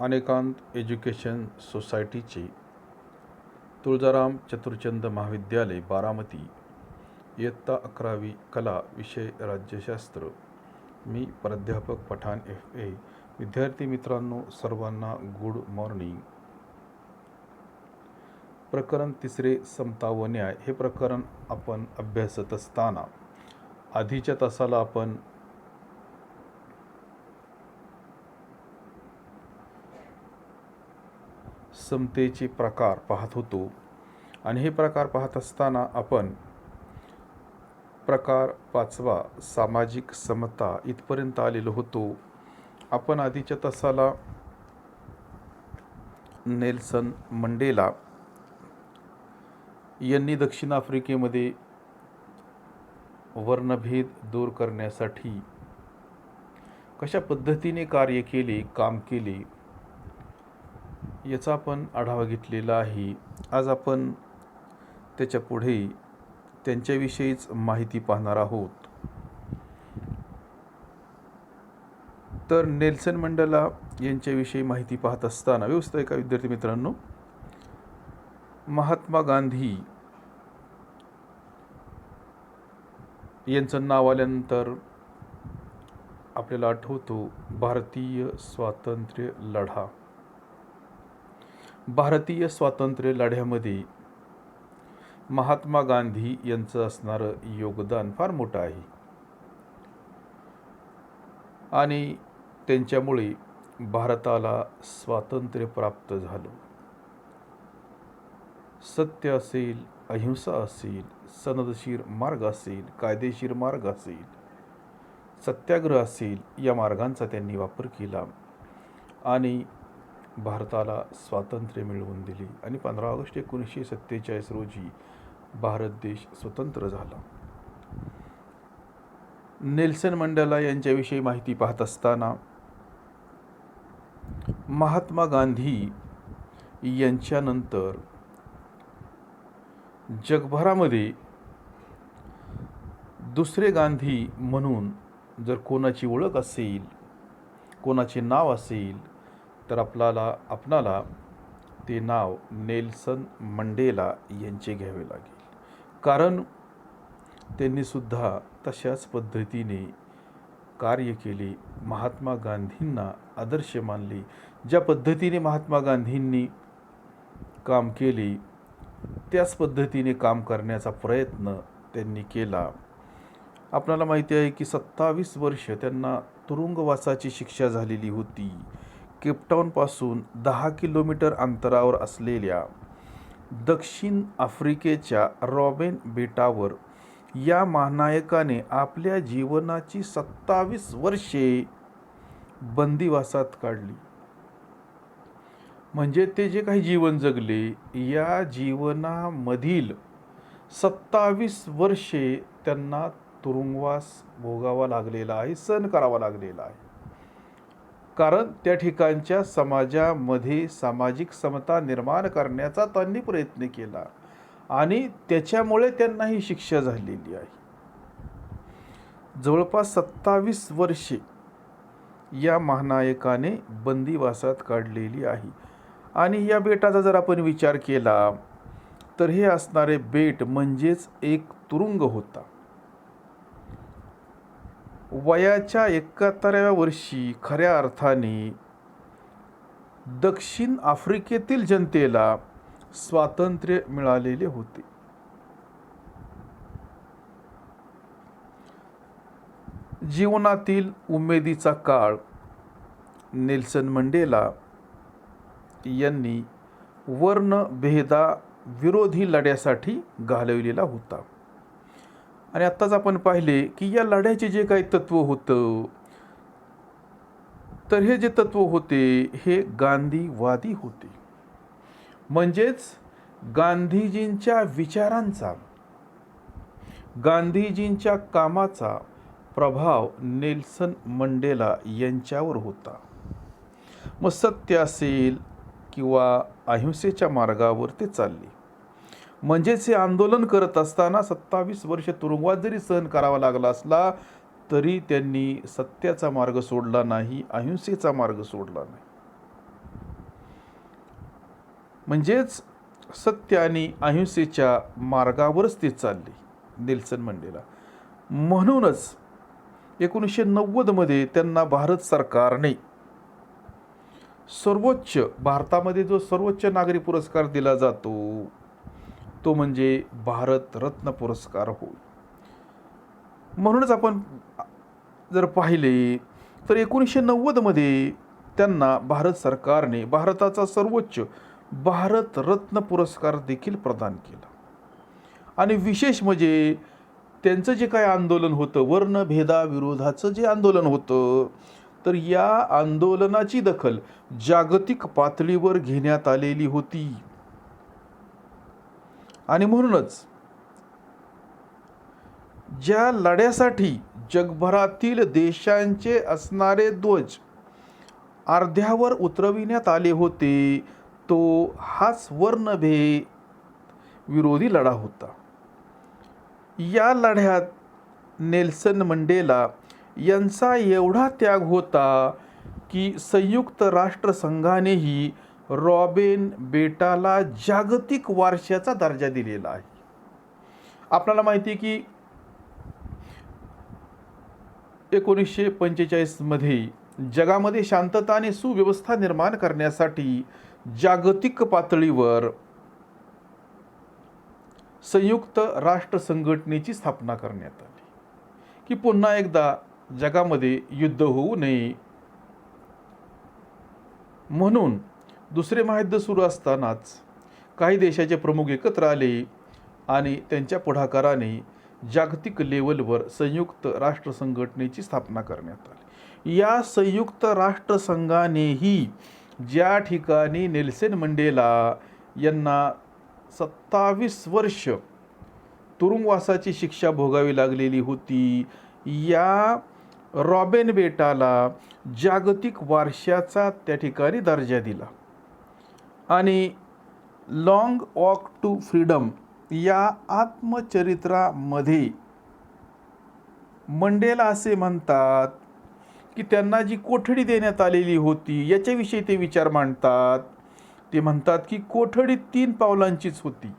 अनेकांत education सोसायटीचे तुळजाराम चतुरचंद महाविद्यालय बारामती इयत्ता 11वी कला विषय राज्यशास्त्र. मी प्राध्यापक पठाण FA. विद्यार्थी मित्रांनो, सर्वांना गुड मॉर्निंग. प्रकरण 3 समता व न्याय हे प्रकरण आपण अभ्यासत असताना आधीच्या तासाला आपण समतेचे प्रकार पाहत होतो आणि हे प्रकार पाहत असताना आपण प्रकार 5वा सामाजिक समता इथपर्यंत आलेलो होतो. आपण आधीच्या तासाला नेल्सन मंडेला यांनी दक्षिण आफ्रिकेमध्ये वर्णभेद दूर करण्यासाठी कशा पद्धतीने कार्य केले, काम केले याचा आपण आढावा घेतलेला आहे. आज आपण त्याच्या पुढे त्यांच्याविषयीच माहिती पाहणार आहोत. तर नेल्सन मंडेला यांच्याविषयी माहिती पाहत असताना व्यवस्थित ऐका विद्यार्थी मित्रांनो. महात्मा गांधी यांचं नाव आल्यानंतर आपल्याला आठवतो भारतीय स्वातंत्र्य लढा. भारतीय स्वातंत्र्य लढ्यामध्ये महात्मा गांधी यांचं असणारं योगदान फार मोठं आहे आणि त्यांच्यामुळे भारताला स्वातंत्र्य प्राप्त झालं. सत्य असेल, अहिंसा असेल, सनदशीर मार्ग असेल, कायदेशीर मार्ग असेल, सत्याग्रह असेल, या मार्गांचा त्यांनी वापर केला आणि भारताला स्वातंत्र्य मिळवून दिले आणि 15 ऑगस्ट 1947 रोजी भारत देश स्वतंत्र झाला. नेल्सन मंडेला यांच्याविषयी माहिती पाहत असताना महात्मा गांधी यांच्यानंतर जगभरामध्ये दुसरे गांधी म्हणून जर कोणाची ओळख असेल, कोणाचे नाव असेल तर आपणाला ते नाव नेल्सन मंडेला यांचे घ्यावे लागेल. कारण त्यांनी सुद्धा तशाच पद्धतीने कार्य केले. महात्मा गांधींना आदर्श मानले. ज्या पद्धतीने महात्मा गांधींनी काम केले त्याच पद्धतीने काम करण्याचा प्रयत्न त्यांनी केला. आपल्याला माहिती आहे की 27 वर्ष त्यांना तुरुंगवासाची शिक्षा झालेली होती. केपटाऊनपासून 10 किलोमीटर अंतरावर असलेल्या दक्षिण आफ्रिकेच्या रॉबेन बेटावर या महानायकाने आपल्या जीवनाची 27 वर्षे बंदिवासात काढली. म्हणजे ते जे काही जीवन जगले या जीवनामधील 27 वर्षे त्यांना तुरुंगवास भोगावा लागलेला आहे, सहन करावा लागलेला आहे. कारण त्या ठिकाणच्या समाजामध्ये सामाजिक समता निर्माण करण्याचा त्यांनी प्रयत्न केला आणि त्याच्यामुळे त्यांना ही शिक्षा झालेली आहे. जवळपास 27 वर्षे या महानायकाने बंदिवासात काढलेली आहे. आणि या बेटाचा जर आपण विचार केला तर हे असणारे बेट म्हणजेच एक तुरुंग होता. वयाच्या 71व्या वर्षी खऱ्या अर्थाने दक्षिण आफ्रिकेतील जनतेला स्वातंत्र्य मिळालेले होते. जीवनातील उमेदीचा काळ नेल्सन मंडेला यांनी वर्णभेदा विरोधी लढ्यासाठी घालवलेला होता. आणि आत्ताच आपण पाहिले की या लढ्याचे जे काही तत्व होतं तर हे जे तत्व होते हे गांधीवादी होते. म्हणजेच गांधीजींच्या विचारांचा, गांधीजींच्या कामाचा प्रभाव नेल्सन मंडेला यांच्यावर होता. मग सत्य असेल किंवा अहिंसेच्या मार्गावर ते चालले. म्हणजेच हे आंदोलन करत असताना 27 वर्ष तुरुंगवास जरी सहन करावा लागला असला तरी त्यांनी सत्याचा मार्ग सोडला नाही, अहिंसेचा मार्ग सोडला नाही. म्हणजेच सत्य आणि अहिंसेच्या मार्गावरच ते चालले नेल्सन मंडेला. म्हणूनच 1990मध्ये त्यांना भारत सरकारने भारतामध्ये जो सर्वोच्च नागरी पुरस्कार दिला जातो तो म्हणजे भारत रत्न पुरस्कार होय. म्हणूनच आपण जर पाहिले तर 1990मध्ये त्यांना भारत सरकारने भारताचा सर्वोच्च भारत रत्न पुरस्कार देखील प्रदान केला. आणि विशेष म्हणजे त्यांचं जे काय आंदोलन होतं, वर्णभेदाविरोधाचं जे आंदोलन होतं, तर या आंदोलनाची दखल जागतिक पातळीवर घेण्यात आलेली होती. आणि म्हणूनच ज्या लढ्यासाठी जगभरातील देशांचे असणारे ध्वज अर्ध्यावर उतरविण्यात आले होते, तो हाच वर्णभेद विरोधी लढा होता. या लढ्यात नेल्सन मंडेला यांचा एवढा त्याग होता की संयुक्त राष्ट्रसंघानेही रॉबेन बेटाला जागतिक वारशाचा दर्जा दिलेला आहे. आपल्याला माहिती आहे की 1945मध्ये जगामध्ये शांतता आणि सुव्यवस्था निर्माण करण्यासाठी जागतिक पातळीवर संयुक्त राष्ट्र संघटनेची स्थापना करण्यात आली की पुन्हा एकदा जगामध्ये युद्ध होऊ नये. म्हणून दुसरे महायुद्ध सुरू असतानाच काही देशाचे प्रमुख एकत्र आले आणि त्यांच्या पुढाकाराने जागतिक लेवलवर संयुक्त राष्ट्र संघटनेची स्थापना करण्यात आली. या संयुक्त राष्ट्र संघानेही ज्या ठिकाणी नेल्सन मंडेला यांना 27 वर्ष तुरुंगवासाची शिक्षा भोगावी लागलेली होती, या रॉबेन बेटाला जागतिक वारशाचा त्या ठिकाणी दर्जा दिला. आणि लॉंग वॉक टू फ्रीडम या आत्मचरित्रामध्ये मंडेला असे म्हणतात की त्यांना जी कोठडी देण्यात आलेली होती याच्याविषयी ते विचार मांडतात. ते म्हणतात की कोठडी 3 पावलांचीच होती.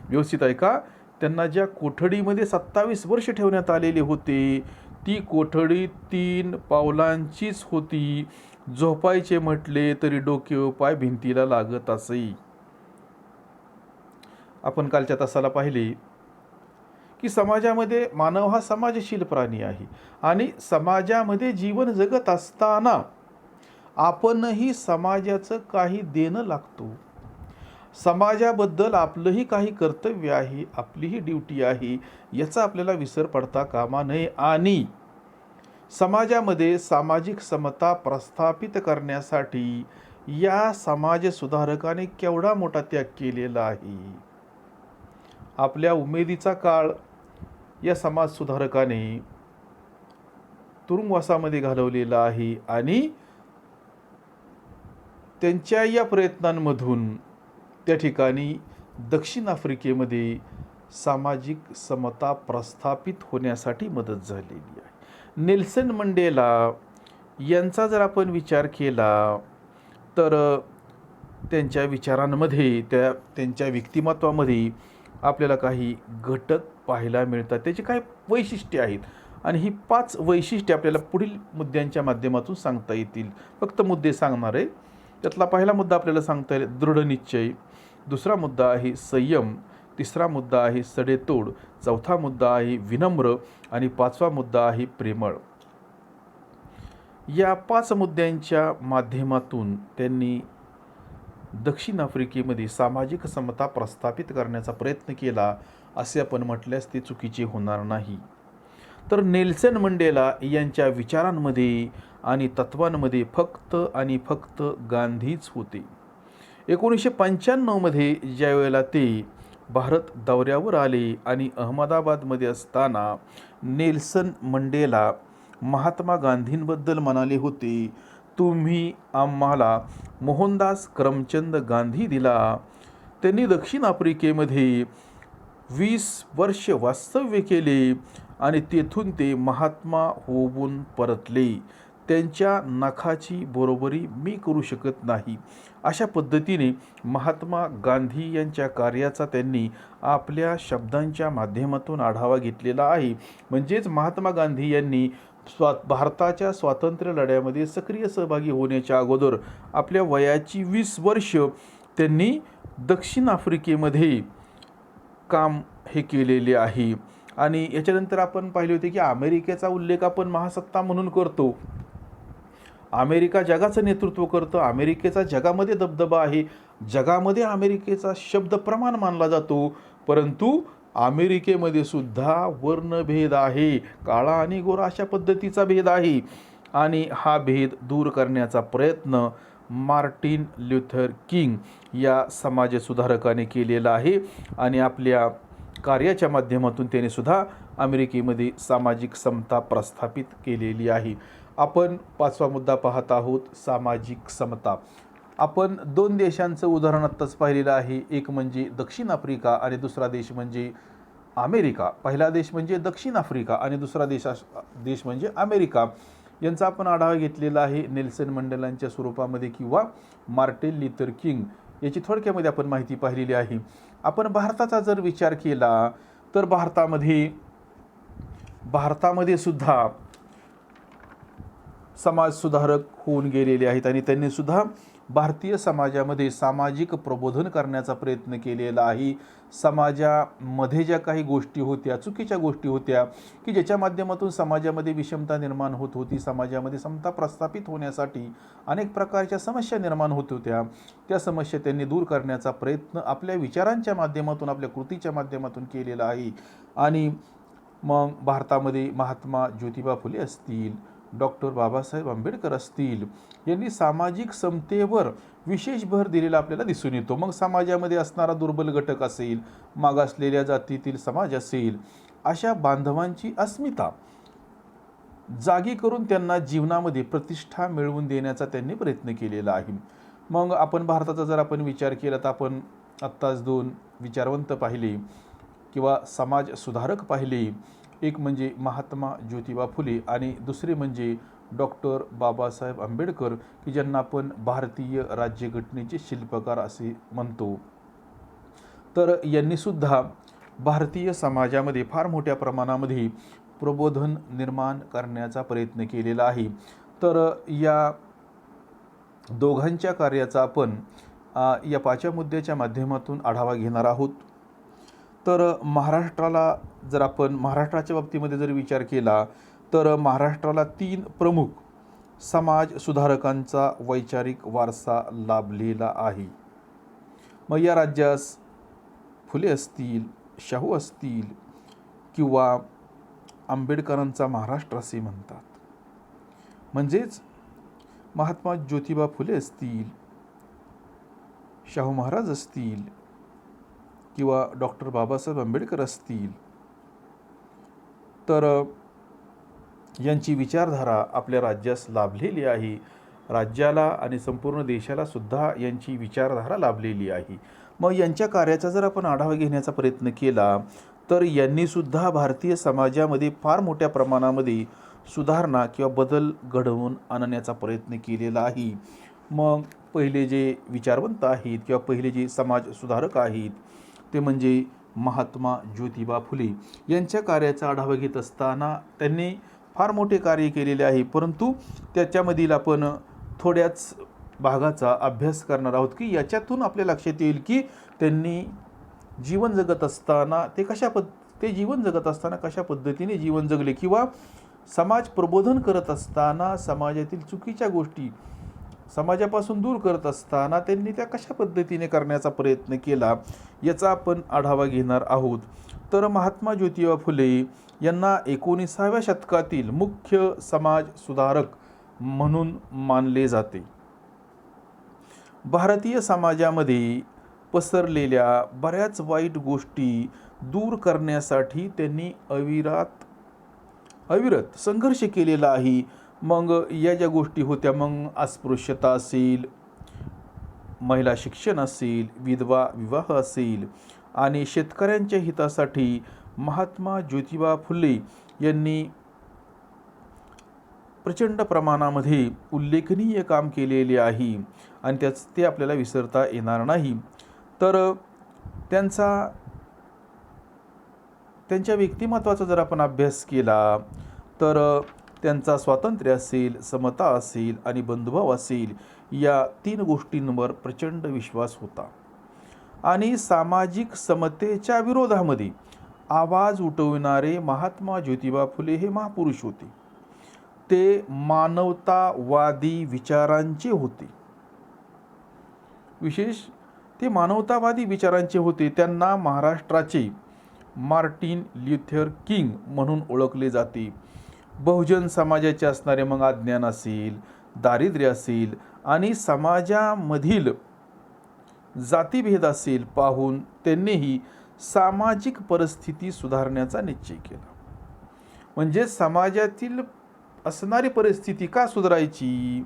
व्यवस्थित आहे का? त्यांना ज्या कोठडीमध्ये 27 वर्ष ठेवण्यात आलेले होते ती कोठडी 3 पावलांचीच होती. झोपायचे म्हटले तरी डोके पाय भिंतीला लागत असे. आपण कालच्या तासाला पाहिले की समाजामध्ये मानव हा समाजशील प्राणी आहे आणि समाजामध्ये जीवन जगत असताना आपणही समाजाचं काही देणं लागतो. समाजाबद्दल आपलंही काही कर्तव्य आहे, आपलीही ड्युटी आहे, याचा आपल्याला विसर पडता कामा नये. आणि समाजामध्ये सामाजिक समता प्रस्थापित करण्यासाठी या समाज सुधारकाने केवढा मोठा त्याग केलेला आहे. आपल्या उमेदीचा काळ या समाज सुधारकाने तुरुंगवासामध्ये घालवलेला आहे आणि त्यांच्या या प्रयत्नांमधून त्या ठिकाणी दक्षिण आफ्रिकेमध्ये सामाजिक समता प्रस्थापित होण्यासाठी मदत झालेली आहे. नेल्सन मंडेला यांचा जर आपण विचार केला तर त्यांच्या विचारांमध्ये त्यांच्या व्यक्तिमत्वामध्ये आपल्याला काही घटक पाहायला मिळतात. त्याची काय वैशिष्ट्ये आहेत आणि ही 5 वैशिष्ट्ये आपल्याला पुढील मुद्द्यांच्या माध्यमातून सांगता येतील. फक्त मुद्दे सांगणार आहे. त्यातला पहिला मुद्दा आपल्याला सांगता येईल दृढनिश्चय, दुसरा मुद्दा आहे संयम, तिसरा मुद्दा आहे सडेतोड, चौथा मुद्दा आहे विनम्र आणि 5वा मुद्दा आहे प्रेमळ. या 5 मुद्द्यांच्या माध्यमातून त्यांनी दक्षिण आफ्रिकेमध्ये सामाजिक समता प्रस्थापित करण्याचा प्रयत्न केला असे आपण म्हटल्यास ते चुकीचे होणार नाही. तर नेल्सन मंडेला यांच्या विचारांमध्ये आणि तत्वांमध्ये फक्त आणि फक्त गांधीच होते. 1995मध्ये ज्यावेळेला ते भारत दौऱ्यावर आले आणि अहमदाबादमध्ये असताना नेल्सन मंडेला महात्मा गांधींबद्दल म्हणाले होते, तुम्ही आम्हाला मोहनदास करमचंद गांधी दिला. त्यांनी दक्षिण आफ्रिकेमध्ये 20 वर्ष वास्तव्य केले आणि तेथून ते महात्मा होऊन परतले. त्यांच्या नखाची बरोबरी मी करू शकत नाही. अशा पद्धतीने महात्मा गांधी यांच्या कार्याचा त्यांनी आपल्या शब्दांच्या माध्यमातून आढावा घेतलेला आहे. म्हणजेच महात्मा गांधी यांनी भारताच्या स्वातंत्र्य लढ्यामध्ये सक्रिय सहभागी होण्याच्या अगोदर आपल्या वयाची 20 वर्ष त्यांनी दक्षिण आफ्रिकेमध्ये काम हे केलेले आहे. आणि याच्यानंतर आपण पाहिले होते की अमेरिकेचा उल्लेख आपण महासत्ता म्हणून करतो. अमेरिका जगाचं नेतृत्व करतं, अमेरिकेचा जगामध्ये दबदबा आहे, जगामध्ये अमेरिकेचा शब्द प्रमाण मानला जातो. परंतु अमेरिकेमध्ये सुद्धा वर्णभेद आहे, काळा आणि गोरा अशा पद्धतीचा भेद आहे. आणि हा भेद दूर करण्याचा प्रयत्न मार्टिन ल्यूथर किंग या समाजसुधारकाने केलेला आहे. आणि आपल्या कार्याच्या माध्यमातून त्याने सुद्धा अमेरिकेमध्ये सामाजिक समता प्रस्थापित केलेली आहे. आपण 5वा मुद्दा पाहत आहोत, सामाजिक समता. आपण 2 देशांचं उदाहरण आत्ताच पाहिलेलं आहे. एक म्हणजे दक्षिण आफ्रिका आणि दुसरा देश म्हणजे अमेरिका. पहिला देश म्हणजे दक्षिण आफ्रिका आणि दुसरा देश म्हणजे अमेरिका. यांचा आपण आढावा घेतलेला आहे नेल्सन मंडेलांच्या स्वरूपामध्ये किंवा मार्टिन ल्यूथर किंग याची थोडक्यामध्ये आपण माहिती पाहिलेली आहे. आपण भारताचा जर विचार केला तर भारतामध्ये सुद्धा समाज सुधारक होऊन गेलेले आहेत आणि त्यांनी सुद्धा भारतीय समाजामध्ये सामाजिक प्रबोधन करण्याचा प्रयत्न केलेला आहे. समाजामध्ये ज्या काही गोष्टी होत्या, चुकीच्या गोष्टी होत्या की ज्याच्या माध्यमातून समाजामध्ये विषमता निर्माण होत होती, समाजामध्ये समता प्रस्थापित होण्यासाठी अनेक प्रकारच्या समस्या निर्माण होत होत्या, त्या समस्या त्यांनी दूर करण्याचा प्रयत्न आपल्या विचारांच्या माध्यमातून, आपल्या कृतीच्या माध्यमातून केलेला आहे. आणि मग भारतामध्ये महात्मा ज्योतिबा फुले असतील, डॉक्टर बाबासाहेब आंबेडकर असतील, यांनी सामाजिक समतेवर विशेष भर दिलेला आपल्याला दिसून येतो. मग समाजामध्ये असणारा दुर्बल घटक असेल, मागासलेल्या जातीतील समाज असेल, अशा बांधवांची अस्मिता जागी करून त्यांना जीवनामध्ये प्रतिष्ठा मिळवून देण्याचा त्यांनी प्रयत्न केलेला आहे. मग आपण भारताचा जर आपण विचार केला तर आपण आत्ताच 2 विचारवंत पाहिले किंवा समाज सुधारक पाहिले. एक म्हणजे महात्मा ज्योतिबा फुले आणि दुसरे म्हणजे डॉक्टर बाबासाहेब आंबेडकर की ज्यांना आपण भारतीय राज्यघटनेचे शिल्पकार असे म्हणतो. तर यांनी सुद्धा भारतीय समाजामध्ये फार मोठ्या प्रमाणामध्ये प्रबोधन निर्माण करण्याचा प्रयत्न केलेला आहे. तर या दोघांच्या कार्याचा आपण या 5व्या मुद्द्याच्या माध्यमातून आढावा घेणार आहोत. तर महाराष्ट्राला जर आपण महाराष्ट्राच्या बाबतीमध्ये जर विचार केला तर महाराष्ट्राला 3 प्रमुख समाज सुधारकांचा वैचारिक वारसा लाभलेला आहे. मग या राज्यास फुले असतील, शाहू असतील किंवा आंबेडकरांचा महाराष्ट्र असे म्हणतात. म्हणजेच महात्मा ज्योतिबा फुले असतील, शाहू महाराज असतील किंवा डॉक्टर बाबासाहेब आंबेडकर असतील, तर यांची विचारधारा आपल्या राज्यास लाभलेली आहे. राज्याला आणि संपूर्ण देशाला सुद्धा यांची विचारधारा लाभलेली आहे. मग यांच्या कार्याचा जर आपण आढावा घेण्याचा प्रयत्न केला तर यांनी सुद्धा भारतीय समाजामध्ये फार मोठ्या प्रमाणामध्ये सुधारणा किंवा बदल घडवून आणण्याचा प्रयत्न केलेला आहे. मग पहिले जे विचारवंत आहेत किंवा पहिले जे समाज सुधारक आहेत ते म्हणजे महात्मा ज्योतिबा फुले. यांच्या कार्याचा आढावा घेत असताना त्यांनी फार मोठे कार्य केलेले आहे, परंतु त्याच्यामधील आपण थोड्याच भागाचा अभ्यास करणार आहोत की याच्यातून आपल्या लक्षात येईल की त्यांनी जीवन जगत असताना कशा पद्धतीने जीवन जगले किंवा समाज प्रबोधन करत असताना समाजातील चुकीच्या गोष्टी समाजापासून दूर करत असताना त्यांनी त्या कशा पद्धतीने करण्याचा प्रयत्न केला याचा आपण आढावा घेणार आहोत. तर महात्मा ज्योतिबा फुले यांना 19व्या शतकातील मुख्य समाज सुधारक म्हणून मानले जाते. भारतीय समाजामध्ये पसरलेल्या बऱ्याच वाईट गोष्टी दूर करण्यासाठी त्यांनी अविरत संघर्ष केलेला आहे. मग या ज्या गोष्टी होत्या, मग अस्पृश्यता असेल, महिला शिक्षण असेल, विधवा विवाह असेल आणि शेतकऱ्यांच्या हितासाठी महात्मा ज्योतिबा फुले यांनी प्रचंड प्रमाणामध्ये उल्लेखनीय काम केलेले आहे आणि ते आपल्याला विसरता येणार नाही. तर त्यांच्या व्यक्तिमत्वाचा जर आपण अभ्यास केला तर त्यांचा स्वातंत्र्य असेल, समता असेल आणि बंधुभाव असेल, या 3 गोष्टींवर प्रचंड विश्वास होता. आणि सामाजिक समतेच्या विरोधामध्ये आवाज उठविणारे महात्मा ज्योतिबा फुले हे महापुरुष होते. ते मानवतावादी विचारांचे होते. विशेष ते मानवतावादी विचारांचे होते. त्यांना महाराष्ट्राचे मार्टिन ल्युथर किंग म्हणून ओळखले जाते. बहुजन समाजाचे असणारे मग अज्ञान असेल, दारिद्र्य असेल आणि समाजामधील जातीभेद असेल पाहून त्यांनीही सामाजिक परिस्थिती सुधारण्याचा निश्चय केला. म्हणजे समाजातील असणारी परिस्थिती का सुधारायची,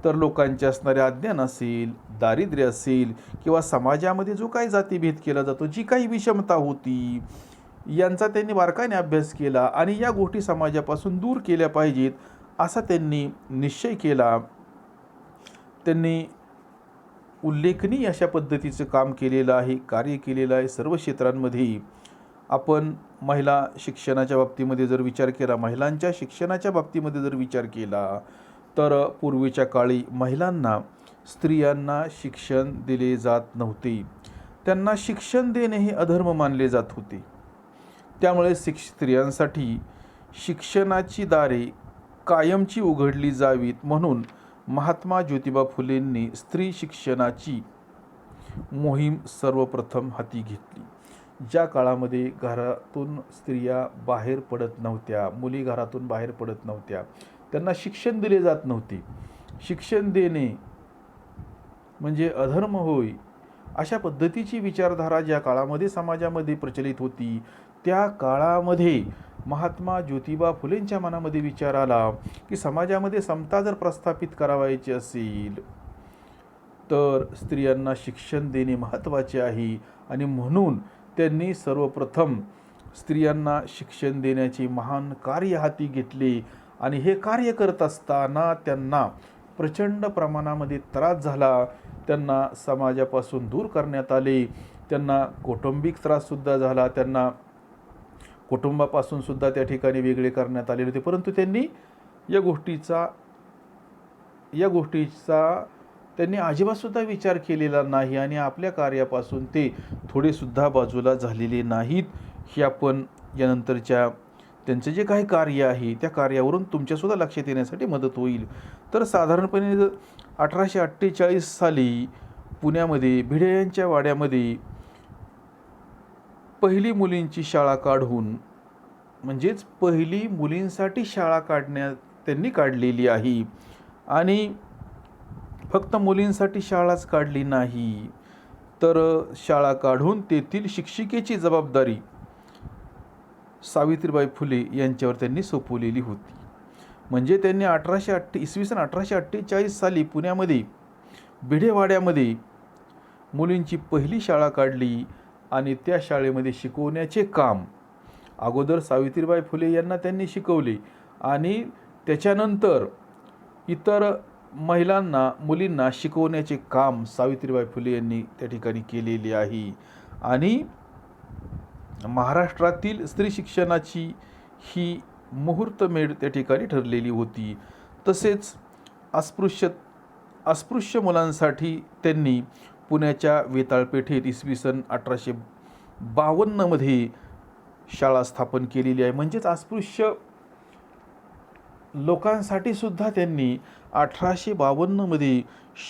तर लोकांचे असणारे अज्ञान असेल, दारिद्र्य असेल किंवा समाजामध्ये जो काही जातीभेद केला जातो, जी काही विषमता होती, यांचा त्यांनी बारकाईने अभ्यास केला आणि या गोष्टी समाजापासून दूर केल्या पाहिजेत असा त्यांनी निश्चय केला. त्यांनी उल्लेखनीय अशा पद्धतीचं काम केलेलं आहे, कार्य केलेलं आहे सर्व क्षेत्रांमध्ये. आपण महिला शिक्षणाच्या बाबतीमध्ये जर विचार केला, महिलांच्या शिक्षणाच्या बाबतीमध्ये जर विचार केला तर पूर्वीच्या काळी महिलांना, स्त्रियांना शिक्षण दिले जात नव्हते. त्यांना शिक्षण देणे हे अधर्म मानले जात होते. त्यामुळे स्त्रियांसाठी शिक्षणाची दारे कायमची उघडली जावीत म्हणून महात्मा ज्योतिबा फुलेंनी स्त्री शिक्षणाची मोहीम सर्वप्रथम हाती घेतली. ज्या काळामध्ये घरातून स्त्रिया बाहेर पडत नव्हत्या, मुली घरातून बाहेर पडत नव्हत्या, त्यांना शिक्षण दिले जात नव्हते. शिक्षण देणे म्हणजे अधर्म होय, अशा पद्धतीची विचारधारा ज्या काळामध्ये समाजामध्ये प्रचलित होती, त्या काळामध्ये महात्मा ज्योतिबा फुलेंच्या मनामध्ये विचार आला की समाजामध्ये समता जर प्रस्थापित करावायची असेल तर स्त्रियांना शिक्षण देणे महत्त्वाचे आहे. आणि म्हणून त्यांनी सर्वप्रथम स्त्रियांना शिक्षण देण्याचे महान कार्य हाती घेतले. आणि हे कार्य करत असताना त्यांना प्रचंड प्रमाणामध्ये त्रास झाला. त्यांना समाजापासून दूर करण्यात आले. त्यांना कौटुंबिक त्राससुद्धा झाला. त्यांना कुटुंबापासून सुद्धा त्या ठिकाणी वेगळे करण्यात आलेले होते. परंतु त्यांनी या गोष्टीचा त्यांनी अजिबातसुद्धा विचार केलेला नाही आणि आपल्या कार्यापासून ते थोडेसुद्धा बाजूला झालेले नाहीत. हे आपण यानंतरच्या त्यांचे जे काही कार्य आहे त्या कार्यावरून तुमच्यासुद्धा लक्षात येण्यासाठी मदत होईल. तर साधारणपणे 1848 साली पुण्यामध्ये भिडे यांच्या वाड्यामध्ये पहिली मुलींची शाळा काढून, म्हणजेच पहिली मुलींसाठी शाळा त्यांनी काढलेली आहे. आणि फक्त मुलींसाठी शाळाच काढली नाही तर शाळा काढून तेथील शिक्षिकेची जबाबदारी सावित्रीबाई फुले यांच्यावर त्यांनी सोपवलेली होती. म्हणजे त्यांनी 1848 साली पुण्यामध्ये भिडेवाड्यामध्ये मुलींची पहिली शाळा काढली आणि त्या शाळेमध्ये शिकवण्याचे काम अगोदर सावित्रीबाई फुले यांना त्यांनी शिकवले आणि त्याच्यानंतर इतर महिलांना, मुलींना शिकवण्याचे काम सावित्रीबाई फुले यांनी त्या ठिकाणी केलेले आहे. आणि महाराष्ट्रातील स्त्री शिक्षणाची ही मुहूर्तमेढ त्या ठिकाणी ठरलेली होती. तसेच अस्पृश्य मुलांसाठी त्यांनी पुण्याच्या वेताळपेठेत इसवी सन 1852 शाळा स्थापन केलेली आहे. म्हणजेच अस्पृश्य लोकांसाठी सुद्धा त्यांनी 1852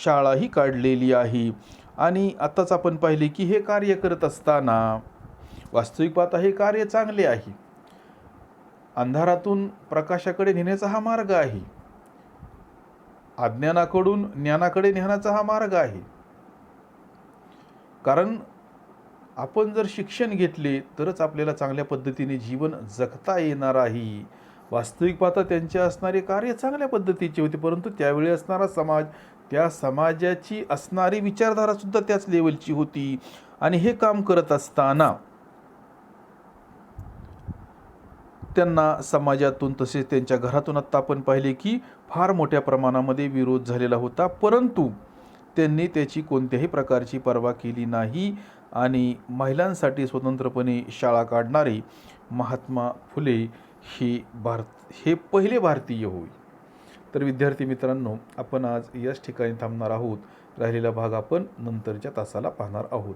शाळाही काढलेली आहे. आणि आत्ताच आपण पाहिले की हे कार्य करत असताना वास्तविक पाहता हे कार्य चांगले आहे. अंधारातून प्रकाशाकडे नेण्याचा हा मार्ग आहे. अज्ञानाकडून ज्ञानाकडे नेण्याचा हा मार्ग आहे. कारण आपण जर शिक्षण घेतले तरच आपल्याला चांगल्या पद्धतीने जीवन जगता येणार आहे. वास्तविक पाहता त्यांचे असणारे कार्य चांगल्या पद्धतीचे होते, परंतु त्यावेळी असणारा समाज, त्या समाजाची असणारी विचारधारा सुद्धा त्याच लेवलची होती. आणि हे काम करत असताना त्यांना समाजातून तसेच त्यांच्या घरातून आत्ता आपण पाहिले की फार मोठ्या प्रमाणामध्ये विरोध झालेला होता, परंतु त्यांनी त्याची कोणत्याही प्रकारची पर्वा केली नाही आणि महिलांसाठी स्वतंत्रपणे शाळा काढणारे महात्मा फुले हे पहिले भारतीय होय. तर विद्यार्थी मित्रांनो, आपण आज याच ठिकाणी थांबणार आहोत. राहिलेला भाग आपण नंतरच्या तासाला पाहणार आहोत.